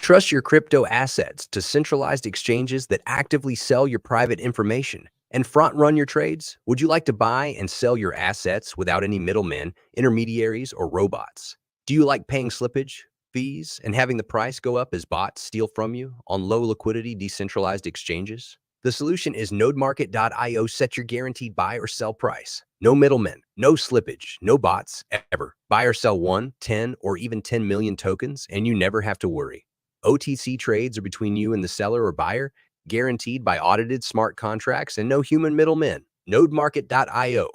Trust your crypto assets to centralized exchanges that actively sell your private information and front run your trades. Would you like to buy and sell your assets without any middlemen, intermediaries, or robots? Do you like paying slippage, fees, and having the price go up as bots steal from you on low liquidity decentralized exchanges? The solution is nodemarket.io. Set your guaranteed buy or sell price. No middlemen, no slippage, no bots, ever. Buy or sell 1, 10, or even 10 million tokens, and you never have to worry. OTC trades are between you and the seller or buyer, guaranteed by audited smart contracts and no human middlemen. Nodemarket.io.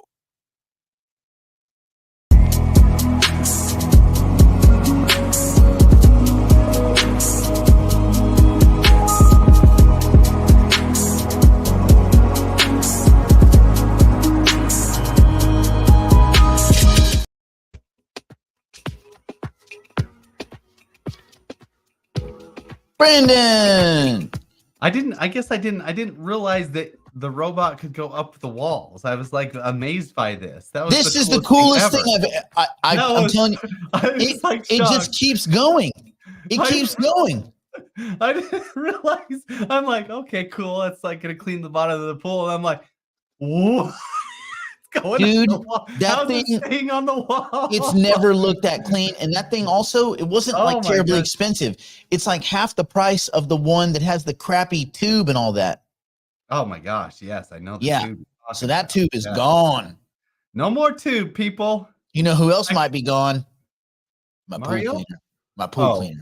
Brandon. I guess I didn't realize that the robot could go up the walls. I was like amazed by this. This is the coolest thing I'm telling you. It just keeps going. It keeps going. I didn't realize. I'm like, okay, cool. It's like gonna clean the bottom of the pool. And I'm like, whoa. Dude, that thing staying on the wall. It's never looked that clean. And that thing also, it wasn't like terribly expensive. It's like half the price of the one that has the crappy tube and all that. Oh my gosh, yes, I know. Tube. So that tube is gone. No more tube, people. You know who else might be gone? My Mario? pool cleaner. My pool cleaner.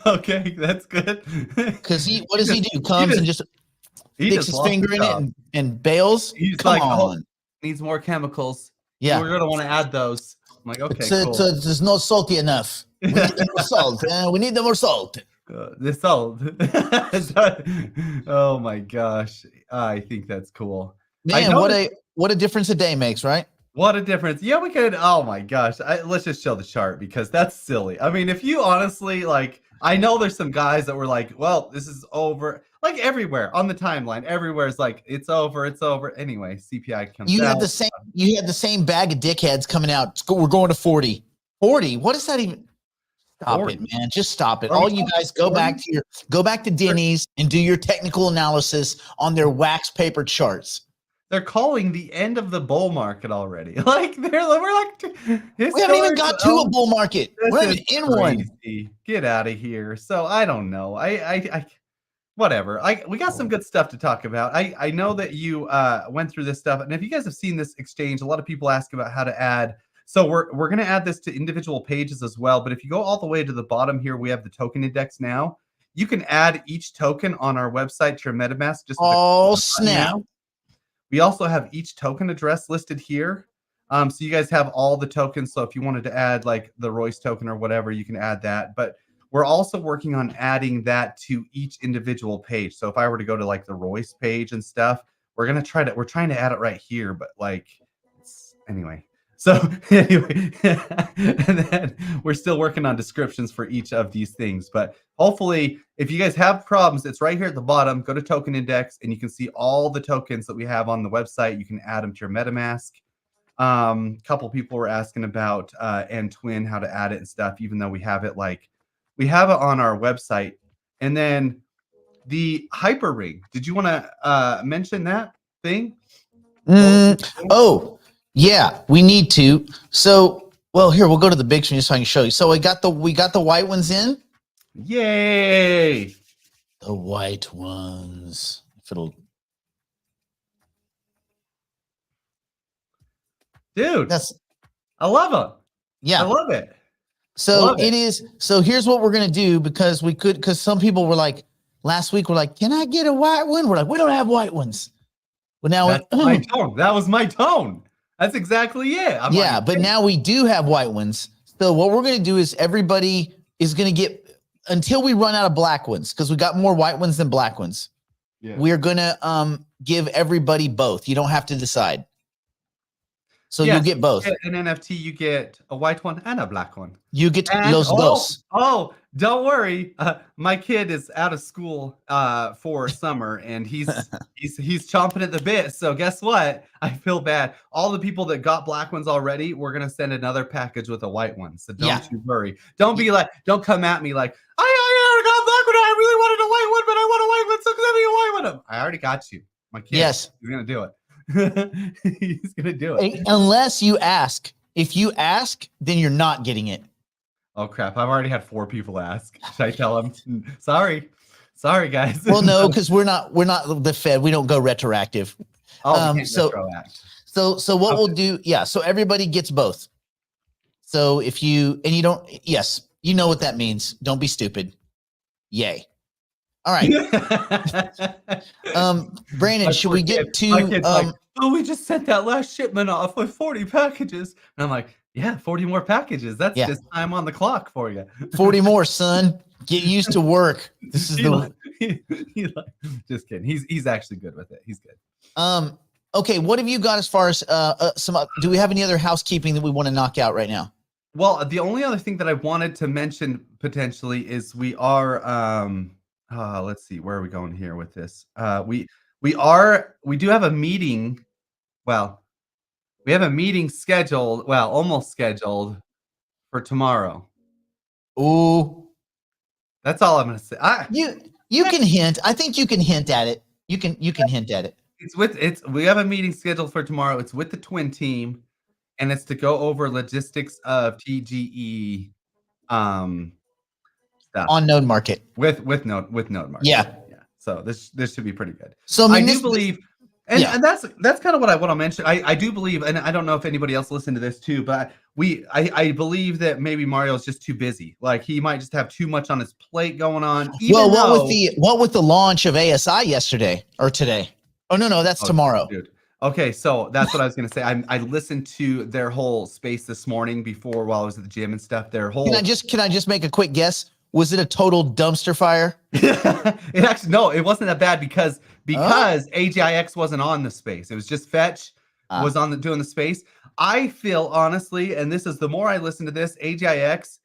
Okay, that's good. Because what does he do? Comes and just sticks his finger in it and bails. He's Come like, on. Needs more chemicals. Yeah. We're gonna want to add those. I'm like, okay, cool. So it's not salty enough. We need more salt. We need more salt. The salt. Oh my gosh. I think that's cool. Man, what a difference a day makes, right? What a difference. Yeah, we could. Oh my gosh. Let's just show the chart because that's silly. I mean, if you honestly I know there's some guys that were like, well, this is over. Like everywhere on the timeline, everywhere is like, it's over. Anyway, CPI comes out. You had the same bag of dickheads coming out. We're going to 40. 40? What is that even? Stop 40. It, man. Just stop it. All you guys go back to Denny's and do your technical analysis on their wax paper charts. They're calling the end of the bull market already. We're like, we haven't even got to a bull market. We're not even in one. Get out of here. So I don't know. Whatever. We got some good stuff to talk about. I know that you went through this stuff, and if you guys have seen this exchange, a lot of people ask about how to add. So we're going to add this to individual pages as well. But if you go all the way to the bottom here, we have the token index now. You can add each token on our website to your MetaMask. Snap. We also have each token address listed here. So you guys have all the tokens. So if you wanted to add like the Royce token or whatever, you can add that. But we're also working on adding that to each individual page. So if I were to go to like the Royce page and stuff, we're trying to add it right here, but anyway. So anyway, and then we're still working on descriptions for each of these things. But hopefully, if you guys have problems, it's right here at the bottom. Go to Token Index, and you can see all the tokens that we have on the website. You can add them to your MetaMask. Couple people were asking about N-Twin, how to add it and stuff, even though we have it on our website. And then the hyperring. Did you want to mention that thing? Yeah, we need to. So, here we'll go to the big screen just so I can show you. So we got the white ones in. Yay! The white ones. If it'll. Dude, I love them. Yeah, I love it. So it is. So here's what we're gonna do because some people were like last week. We're like, can I get a white one? We're like, we don't have white ones. Well, now that's my tone. That was my tone. That's exactly it. But now we do have white ones. So what we're gonna do is everybody is gonna get until we run out of black ones because we got more white ones than black ones. Yeah. We're gonna give everybody both. You don't have to decide. So you'll get both. You get an NFT, you get a white one and a black one. You get los dos. Oh, Don't worry. My kid is out of school for summer, and he's chomping at the bit. So guess what? I feel bad. All the people that got black ones already, we're gonna send another package with a white one. So don't you worry. Don't be like, don't come at me like, I already got black one. I really wanted a white one, but I want a white one. So send me a white one. I already got you. My kid. Yes, he's gonna do it. He's gonna do it. Unless you ask. If you ask, then you're not getting it. Oh crap! I've already had 4 people ask. Should I tell them? Sorry, guys. Well, no, because we're not the Fed. We don't go retroactive. Oh, retroact. So what we'll do? Yeah. So everybody gets both. So if you and you don't, yes, you know what that means. Don't be stupid. Yay. All right. Brandon, should we get to? Like, oh, we just sent that last shipment off with 40 packages, and I'm like, yeah, 40 more packages. That's just time on the clock for you. 40 more, son. Get used to work. This is just kidding. He's actually good with it. He's good. Okay, what have you got as far as do we have any other housekeeping that we want to knock out right now? Well, the only other thing that I wanted to mention potentially is we are let's see, where are we going here with this? We do have a meeting. Well, we have a meeting scheduled, almost scheduled for tomorrow. Ooh. That's all I'm going to say. You can hint. I think you can hint at it. You can hint at it. We have a meeting scheduled for tomorrow. It's with the twin team, and it's to go over logistics of TGE stuff. On Node Market. With Node Market. Yeah. So this should be pretty good. So I do believe and that's kind of what I want to mention. I do believe, and I don't know if anybody else listened to this too, but I believe that maybe Mario's just too busy. Like he might just have too much on his plate going on. What with the launch of ASI yesterday or today? Oh no, that's tomorrow. Dude. Okay, so that's what I was gonna say. I listened to their whole space this morning while I was at the gym and stuff. Their whole Can I just make a quick guess? Was it a total dumpster fire? It wasn't that bad because AGIX wasn't on the space. It was just Fetch was doing the space. I feel honestly, and this is the more I listen to this, AGIX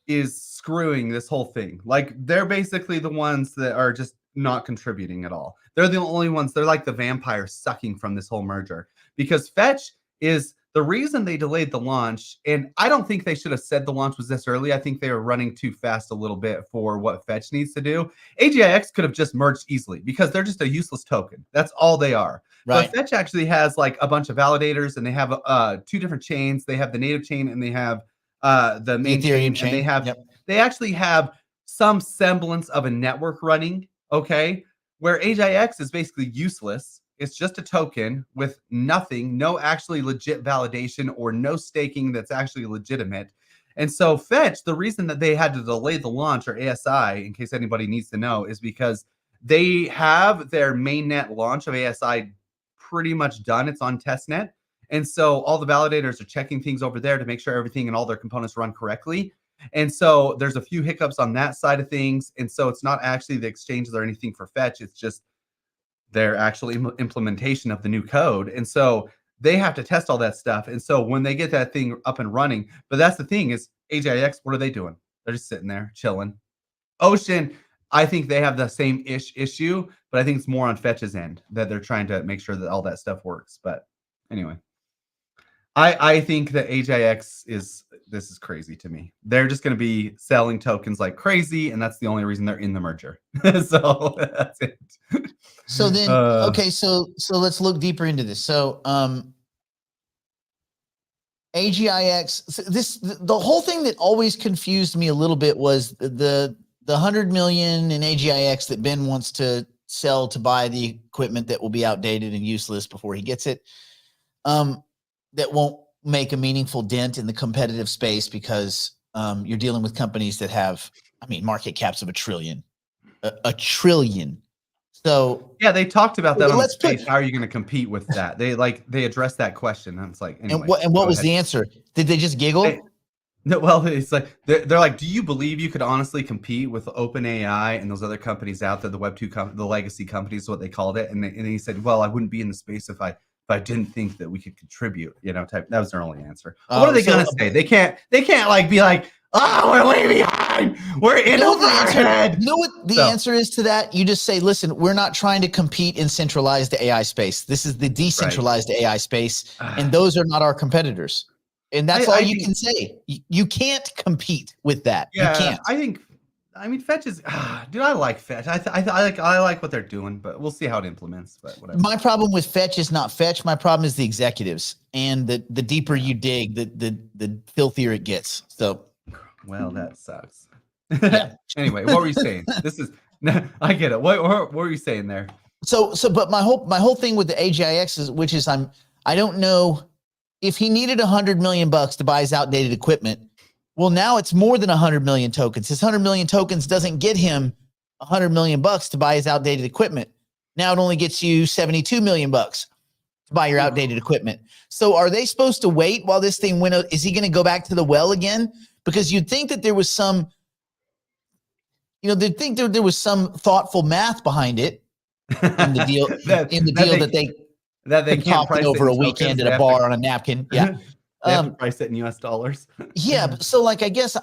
is screwing this whole thing. Like they're basically the ones that are just not contributing at all. They're the only ones. They're like the vampires sucking from this whole merger because Fetch is the reason they delayed the launch, and I don't think they should have said the launch was this early. I think they were running too fast a little bit for what Fetch needs to do. AGIX could have just merged easily because they're just a useless token. That's all they are. Right. But Fetch actually has like a bunch of validators, and they have 2 different chains. They have the native chain, and they have the main Ethereum chain. And they actually have some semblance of a network running. Okay, where AGIX is basically useless. It's just a token with nothing, no actually legit validation or no staking that's actually legitimate. And so Fetch, the reason that they had to delay the launch, or ASI, in case anybody needs to know, is because they have their mainnet launch of ASI pretty much done. It's on testnet. And so all the validators are checking things over there to make sure everything and all their components run correctly. And so there's a few hiccups on that side of things. And so it's not actually the exchanges or anything for Fetch. It's just their actual implementation of the new code. And so they have to test all that stuff. And so when they get that thing up and running, but that's the thing is AGIX, what are they doing? They're just sitting there chilling. Ocean, I think they have the same issue, but I think it's more on Fetch's end that they're trying to make sure that all that stuff works. But anyway, I think that AGIX this is crazy to me. They're just going to be selling tokens like crazy, and that's the only reason they're in the merger. So that's it. So then, okay, so let's look deeper into this. So, AGIX. The whole thing that always confused me a little bit was the 100 million in AGIX that Ben wants to sell to buy the equipment that will be outdated and useless before he gets it. That won't make a meaningful dent in the competitive space because you're dealing with companies that have, market caps of a trillion. So yeah, they talked about that on the space. How are you going to compete with that? They addressed that question. And it's like, anyway, and what was the answer? Did they just giggle? No, well, it's like they're like, do you believe you could honestly compete with OpenAI and those other companies out there, the Web2 the legacy companies, is what they called it? And he said, well, I wouldn't be in the space if I didn't think that we could contribute, type. That was their only answer. What are they gonna say? They can't like be like, Oh, we're way behind. We're in over our head. You know what the answer is to that? You just say, listen, we're not trying to compete in centralized AI space. This is the decentralized AI space, and those are not our competitors. And that's all you can say. You can't compete with that. Yeah, you can't. I mean, Fetch is, dude. I like Fetch. I like what they're doing, but we'll see how it implements. But whatever. My problem with Fetch is not Fetch. My problem is the executives, and the deeper you dig, the filthier it gets. So, well, that sucks. Yeah. Anyway, what were you saying? This is, I get it. What were you saying there? But my whole thing with the AGIX is, which is I don't know if he needed $100 million to buy his outdated equipment. Well, now it's more than 100 million tokens. His 100 million tokens doesn't get him $100 million to buy his outdated equipment. Now it only gets you 72 million bucks to buy your outdated equipment. So are they supposed to wait while this thing went? Is he going to go back to the well again? Because you'd think that there was some, they'd think there was some thoughtful math behind it in the deal, that they can't price over a weekend at a bar on a napkin. Yeah. They have to price it in US dollars. Yeah. So like, I guess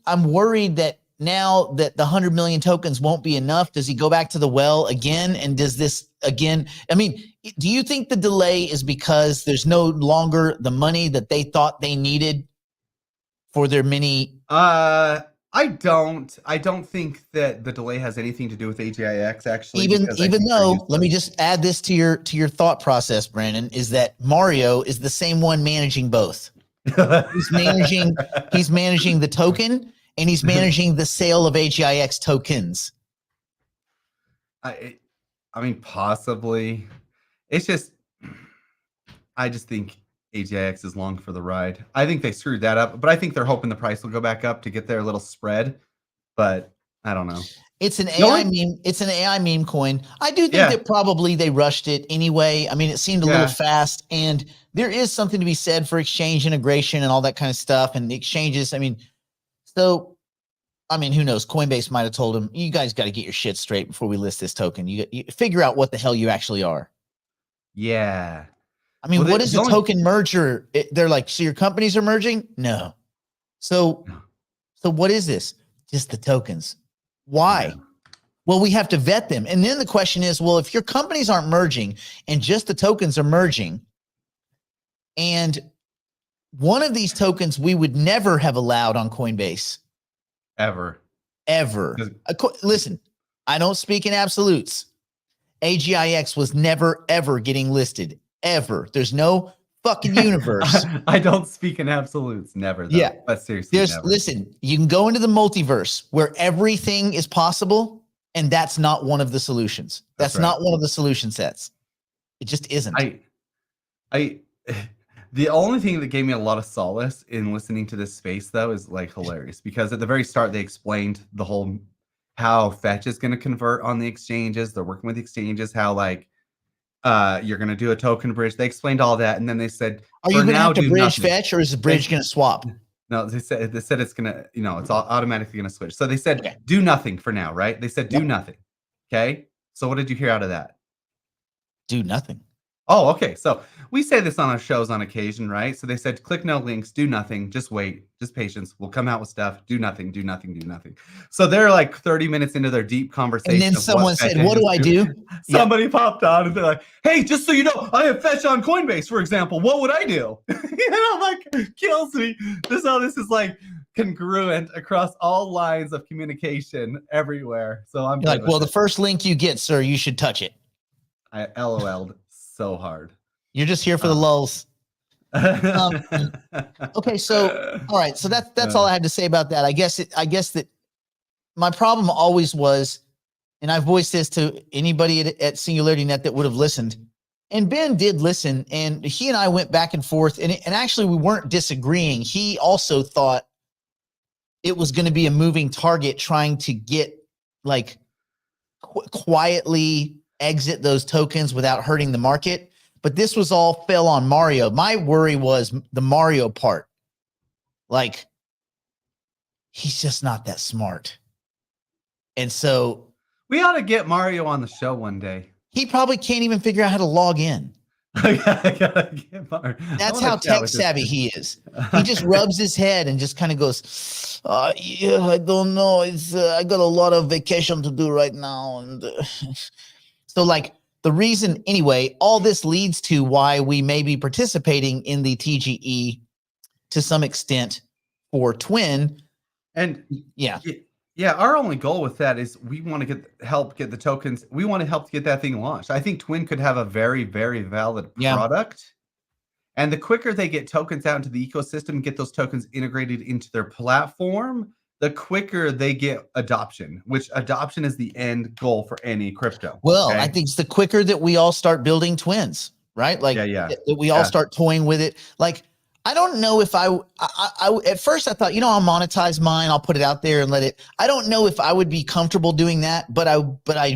I'm worried that now that the 100 million tokens won't be enough, does he go back to the well again? And does this again? I mean, do you think the delay is because there's no longer the money that they thought they needed for their mini? I don't think that the delay has anything to do with AGIX actually. Even though, let me just add this to your thought process, Brandon, is that Mario is the same one managing both. He's managing the token and he's managing the sale of AGIX tokens. I mean, possibly. I just think AGIX is long for the ride. I think they screwed that up, but I think they're hoping the price will go back up to get their little spread. But I don't know. It's an AI meme. It's an AI meme coin. I do think that probably they rushed it anyway. I mean, it seemed a little fast, and there is something to be said for exchange integration and all that kind of stuff. And the exchanges, I mean, who knows? Coinbase might have told them, you guys got to get your shit straight before we list this token. You figure out what the hell you actually are. Yeah. I mean, what is a token merger? They're like, so your companies are merging? No. So what is this? Just the tokens. Why? Yeah. Well, we have to vet them. And then the question is, well, if your companies aren't merging and just the tokens are merging, and one of these tokens we would never have allowed on Coinbase. Ever. Listen, I don't speak in absolutes. AGIX was never, ever getting listed. Ever. There's no fucking universe. I don't speak in absolutes. Never. Though. Yeah. But seriously, never. Listen, you can go into the multiverse where everything is possible, and that's not one of the solutions. That's not one of the solution sets. It just isn't. The only thing that gave me a lot of solace in listening to this space, though, is like hilarious, because at the very start they explained the whole how Fetch is going to convert on the exchanges. They're working with the exchanges, how like you're going to do a token bridge. They explained all that, and then they said, "Are you going to have to bridge Fetch, or is the bridge going to swap?" No, they said it's going to, it's all automatically going to switch. So they said, do nothing for now, right? They said, do nothing. Okay. So what did you hear out of that? Do nothing. Oh, okay. So we say this on our shows on occasion, right? So they said, click no links, do nothing, just wait, just patience. We'll come out with stuff. Do nothing, do nothing, do nothing. So they're like 30 minutes into their deep conversation. And then someone said, what do I do? Somebody popped on and they're like, hey, just so you know, I have Fetch on Coinbase, for example. What would I do? I'm like, kills me. This is like congruent across all lines of communication everywhere. So I'm like, well, the first link you get, sir, you should touch it. I LOL'd so hard. You're just here for the lulls. Okay, so all right, so that's all I had to say about that. I guess that my problem always was, and I voiced this to anybody at Singularity Net that would have listened, and Ben did listen, and he and I went back and forth, and actually we weren't disagreeing. He also thought it was going to be a moving target, trying to get like quietly exit those tokens without hurting the market. But this was all fell on Mario. My worry was the Mario part. Like, he's just not that smart. And so we ought to get Mario on the show one day. He probably can't even figure out how to log in. I gotta get Mark. That's how tech savvy he is. He just rubs his head and just kind of goes, yeah, I don't know. It's I got a lot of vacation to do right now. And so like the reason anyway, all this leads to why we may be participating in the TGE to some extent for Twin. And yeah. Yeah, our only goal with that is we want to help get the tokens. We want to help get that thing launched. I think Twin could have a very, very valid product. And the quicker they get tokens out into the ecosystem, get those tokens integrated into their platform, the quicker they get adoption, which adoption is the end goal for any crypto. Well, I think it's the quicker that we all start building twins, right? Like that we all start toying with it. Like, I don't know if I at first I thought, I'll monetize mine. I'll put it out there and let it. I don't know if I would be comfortable doing that, but I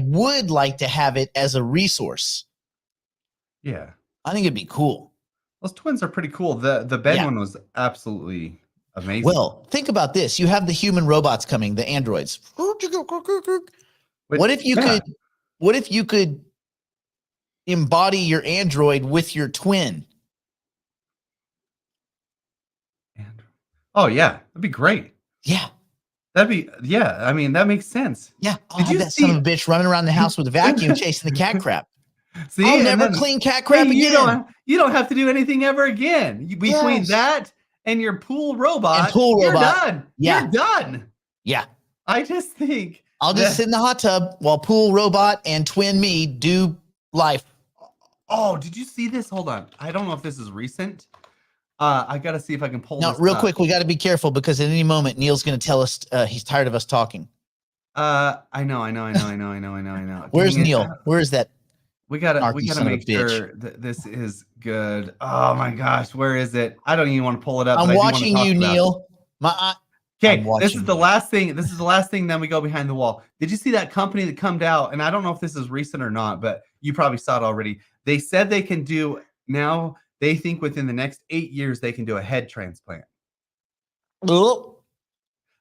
would like to have it as a resource. Yeah. I think it'd be cool. Those twins are pretty cool. The Ben one was absolutely amazing. Well, think about this. You have the human robots coming, the androids. What if you could embody your android with your twin? Oh yeah, that'd be great. Yeah. I mean, that makes sense. Yeah. I'll have that son of a bitch running around the house with a vacuum chasing the cat crap. See, I'll never clean cat crap again. You don't have to do anything ever again. Between that and your pool robot, you're done. Yeah. You're done. Yeah. I just think I'll just sit in the hot tub while pool robot and twin me do life. Oh, did you see this? Hold on. I don't know if this is recent. I got to see if I can pull this real up. quick. We got to be careful because at any moment, Neil's going to tell us he's tired of us talking. I know. Where's Neil? Where is that? We gotta make sure that this is good. Oh my gosh, where is it? I don't even want to pull it up. I'm watching you, Neil. Okay, this is the last thing. This is the last thing. Then we go behind the wall. Did you see that company that come out? And I don't know if this is recent or not, but you probably saw it already. They said they can do now. They think within the next 8 years they can do a head transplant. Oh.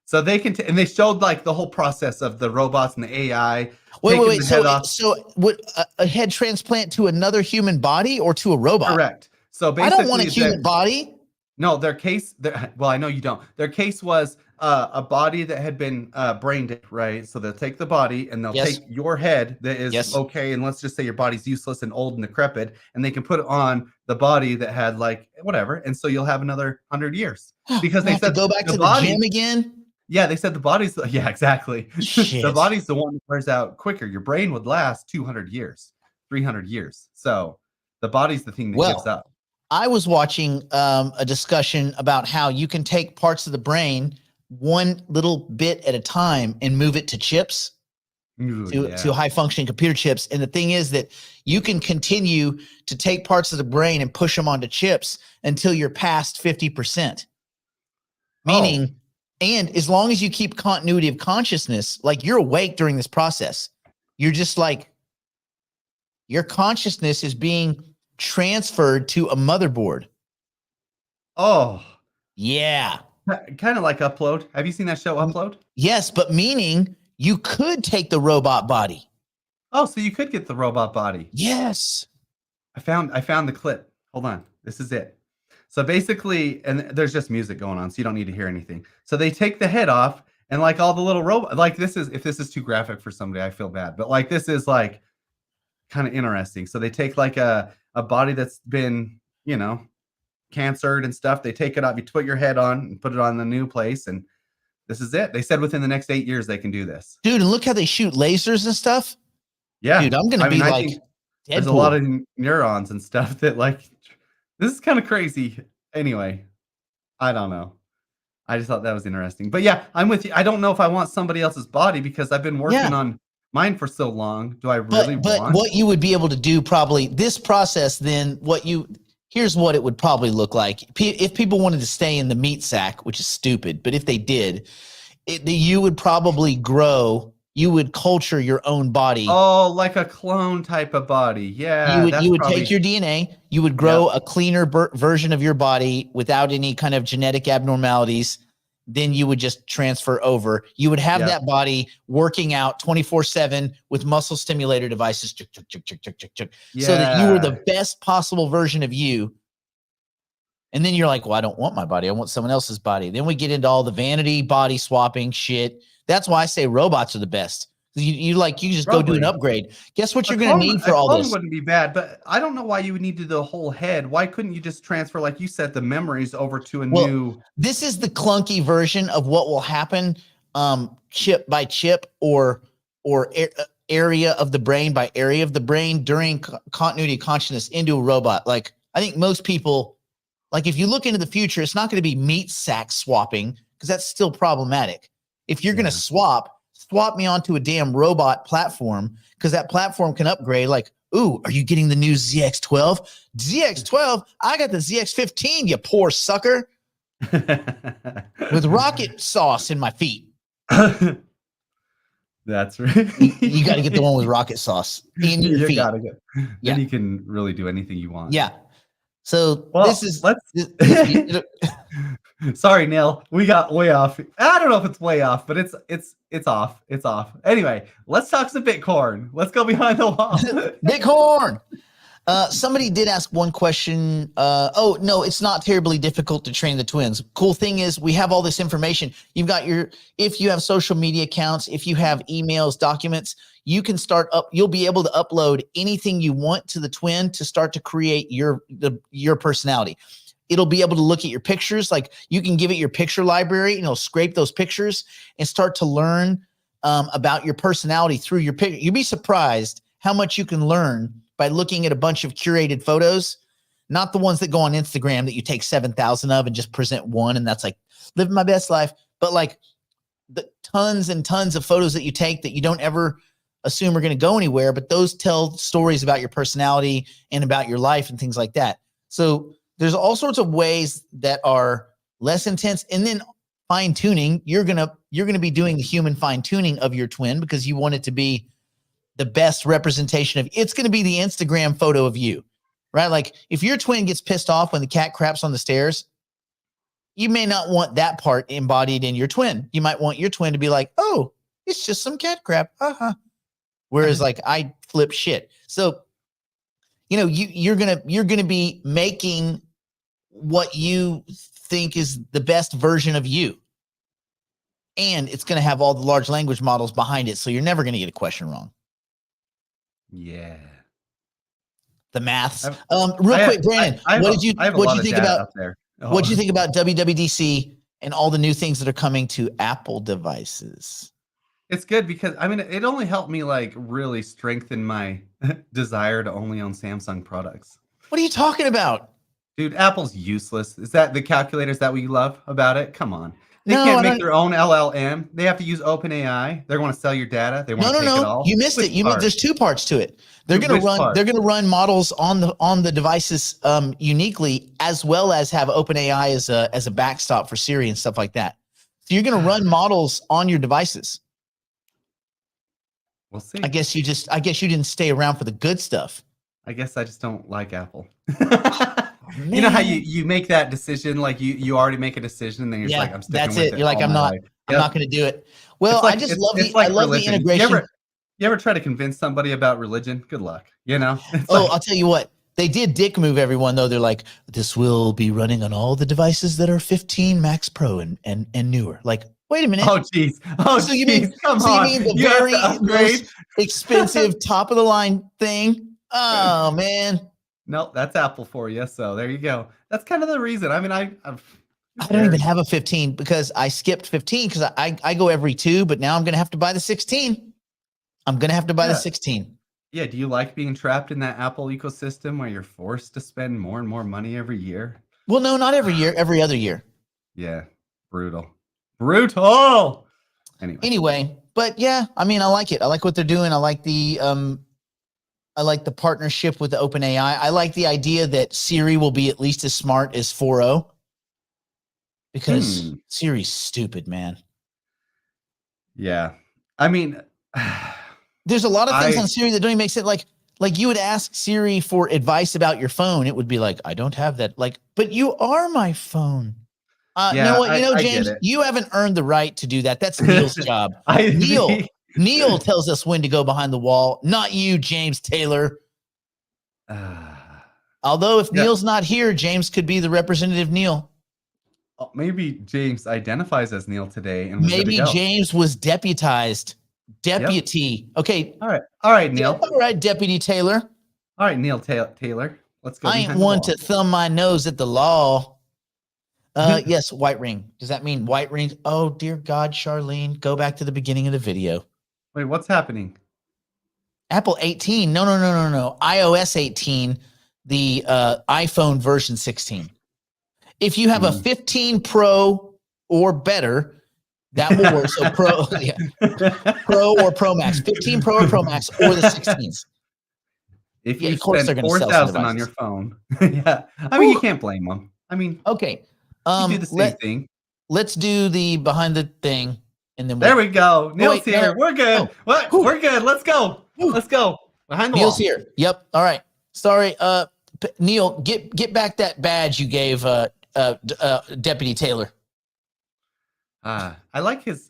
So they can, and they showed like the whole process of the robots and the AI. Wait. So would a head transplant to another human body or to a robot? Correct. So basically, I don't want a human body. No, their case. Well, I know you don't. Their case was a body that had been brain dead, right? So they'll take the body and they'll take your head that is okay, and let's just say your body's useless and old and decrepit, and they can put it on the body that had like whatever, and so you'll have another 100 years because they said go back to the gym again. Yeah, they said the body's exactly. The body's the one that wears out quicker. Your brain would last 200 years, 300 years. So the body's the thing that gives up. I was watching a discussion about how you can take parts of the brain one little bit at a time and move it to chips, to high functioning computer chips. And the thing is that you can continue to take parts of the brain and push them onto chips until you're past 50%. Meaning, and as long as you keep continuity of consciousness, like you're awake during this process, you're just like, your consciousness is being transferred to a motherboard. Oh, yeah. Kind of like Upload. Have you seen that show Upload? Yes, but meaning you could take the robot body. Oh, so you could get the robot body. Yes. I found the clip. Hold on. This is it. So basically, and there's just music going on, so you don't need to hear anything. So they take the head off, and like all the little robot, like this is, if this is too graphic for somebody, I feel bad. But like this is like kind of interesting. So they take like a body that's been, cancered and stuff. They take it off. You put your head on and put it on the new place, and this is it. They said within the next 8 years they can do this. Dude, and look how they shoot lasers and stuff. Yeah, dude, I'm gonna be like, there's a lot of neurons and stuff that like. This is kind of crazy. Anyway, I don't know. I just thought that was interesting. But yeah, I'm with you. I don't know if I want somebody else's body because I've been working on mine for so long. Do I really want? But what you would be able to do probably this process, then here's what it would probably look like. If people wanted to stay in the meat sack, which is stupid, but if they did, you would probably grow. You would culture your own body. Oh, like a clone type of body. Yeah. You would take your DNA. You would grow a cleaner version of your body without any kind of genetic abnormalities. then you would just transfer over. You would have that body working out 24/7 with muscle stimulator devices, so that you were the best possible version of you. And then you're like, well, I don't want my body. I want someone else's body. Then we get into all the vanity body swapping shit. That's why I say robots are the best. You just go do an upgrade. Guess what you're going to need for all this? Wouldn't be bad, but I don't know why you would need to do the whole head. Why couldn't you just transfer, like you said, the memories over to a new? This is the clunky version of what will happen, chip by chip or area of the brain by area of the brain during continuity of consciousness into a robot. Like, I think most people, like, if you look into the future, it's not going to be meat sack swapping because that's still problematic. If you're going to swap me onto a damn robot platform, because that platform can upgrade. Like, ooh, are you getting the new ZX12? ZX12? I got the ZX15, you poor sucker. With rocket sauce in my feet. That's right. You got to get the one with rocket sauce in your feet. Gotta get. Then you can really do anything you want. Yeah. So Sorry, Neil. We got way off. I don't know if it's way off, but it's off. It's off. Anyway, let's talk some Bitcoin. Let's go behind the wall. Bitcoin. Somebody did ask one question. Oh, no, it's not terribly difficult to train the twins. Cool thing is we have all this information. You've got if you have social media accounts, if you have emails, documents, you can you'll be able to upload anything you want to the twin to start to create your personality. It'll be able to look at your pictures. Like, you can give it your picture library and it'll scrape those pictures and start to learn about your personality through your picture. You'd be surprised how much you can learn by looking at a bunch of curated photos, not the ones that go on Instagram that you take 7,000 of and just present one. And that's like living my best life. But like the tons and tons of photos that you take that you don't ever assume are going to go anywhere, but those tell stories about your personality and about your life and things like that. So there's all sorts of ways that are less intense. And then fine tuning, you're going to be doing the human fine tuning of your twin because you want it to be the best representation of, it's going to be the Instagram photo of you, right? Like, if your twin gets pissed off when the cat craps on the stairs, you may not want that part embodied in your twin. You might want your twin to be like, oh, it's just some cat crap. Whereas like, I flip shit. So, you're going to be making what you think is the best version of you. And it's going to have all the large language models behind it. So you're never going to get a question wrong. Yeah. The maths. Real quick, Brandon, what did you think about what do you think about WWDC and all the new things that are coming to Apple devices? It's good because it only helped me like really strengthen my desire to only own Samsung products. What are you talking about? Dude, Apple's useless. Is that the calculator? Is that what you love about it? Come on. They can't make their own LLM. They have to use OpenAI. They're going to sell your data. They want to take it all. You missed it. There's two parts to it. They're going to run models on the devices uniquely, as well as have OpenAI as a backstop for Siri and stuff like that. So you're going to run models on your devices. We'll see. I guess you didn't stay around for the good stuff. I guess I just don't like Apple. You know how you make that decision, like you already make a decision, and then you're like, I'm sticking with it. You're like, I'm not going to do it. Well, I just love the integration. You ever try to convince somebody about religion? Good luck. I'll tell you what. They did dick move everyone, though. They're like, this will be running on all the devices that are 15 Max Pro and newer. Like, wait a minute. Oh, jeez. Oh, you mean the very most expensive top of the line thing? Oh, man. No, that's Apple for you. So there you go. That's kind of the reason. I don't even have a 15 because I skipped 15 because I go every 2, but now I'm going to have to buy the 16. I'm going to have to buy the 16. Yeah. Do you like being trapped in that Apple ecosystem where you're forced to spend more and more money every year? Well, no, not every year, every other year. Yeah. Brutal. Anyway, but yeah, I like it. I like what they're doing. I like the partnership with the OpenAI. I like the idea that Siri will be at least as smart as 4.0 because Siri's stupid, man. Yeah. There's a lot of things on Siri that don't even make sense. Like you would ask Siri for advice about your phone. It would be like, I don't have that. Like, but you are my phone. You know what? I get James, it. you haven't earned the right to do that. That's Neil's job. I- Neil tells us when to go behind the wall, not you, James Taylor. Although if Neil's not here, James could be the representative Neil. Maybe James identifies as Neil today, and maybe James was deputized. Deputy. Yep. Okay. All right, Neil. All right, Deputy Taylor. All right, Neil Taylor. Let's go. I ain't one to thumb my nose at the law. Yes, white ring. Does that mean white rings? Oh, dear God, Charlene, go back to the beginning of the video. Wait, what's happening? Apple 18. No. iOS 18, the iPhone version 16. If you have a 15 Pro or better, that will work. So Pro, Pro or Pro Max, 15 Pro or Pro Max, or the 16s. If you spend $4,000 on your phone, I mean, you can't blame them. I mean, okay, you do the same thing. Let's do the behind the thing, and then there we go. Neil's here. We're good. What? We're good. Let's go. Let's go behind the wall. Neil's here. Yep. All right. Sorry, Neil, get back that badge you gave Deputy Taylor. I like his.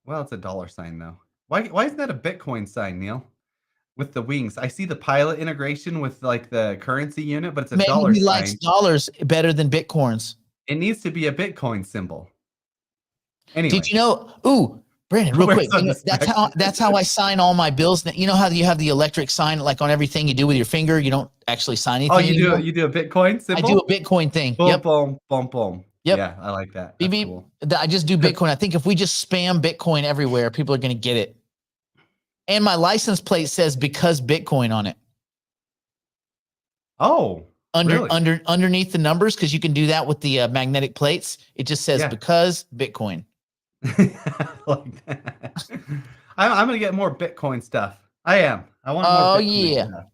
Well, it's a dollar sign though. Why isn't that a Bitcoin sign, Neil? With the wings, I see the pilot integration with like the currency unit, but it's a dollar sign. Maybe he likes dollars better than Bitcoins. It needs to be a Bitcoin symbol. Anyway, did you know? Ooh, Brandon, real quick. That's how I sign all my bills. You know how you have the electric sign, like on everything you do with your finger. You don't actually sign anything. Oh, you do a Bitcoin symbol? I do a Bitcoin thing. Boom, yep. Boom, boom, boom. Yep. Yeah, I like that. That's cool. I just do Bitcoin. I think if we just spam Bitcoin everywhere, people are going to get it. And my license plate says "because Bitcoin" on it. Oh, really? Underneath the numbers, because you can do that with the magnetic plates. It just says "because Bitcoin." Like that. I'm gonna get more Bitcoin stuff. I am. I want more. Oh Bitcoin stuff.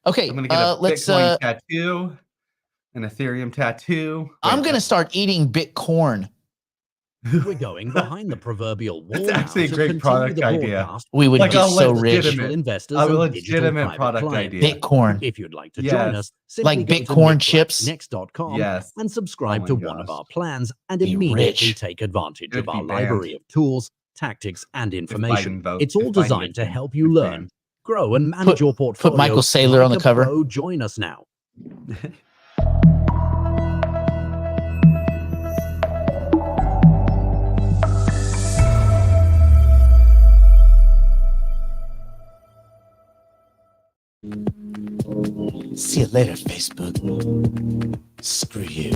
Okay. I'm gonna get a Bitcoin tattoo, an Ethereum tattoo. I'm gonna start eating Bitcoin. We're going behind the proverbial wall. It's actually a great product idea. We would get so rich. Investors a legitimate product idea. Bitcoin. If you'd like to join us, like Bitcoin chips. Next.com and subscribe to one of our plans and immediately take advantage of our library of tools, tactics, and information. It's all designed to help you learn, grow, and manage your portfolio. Put Michael Saylor on the cover. Join us now. See you later, Facebook. Screw you.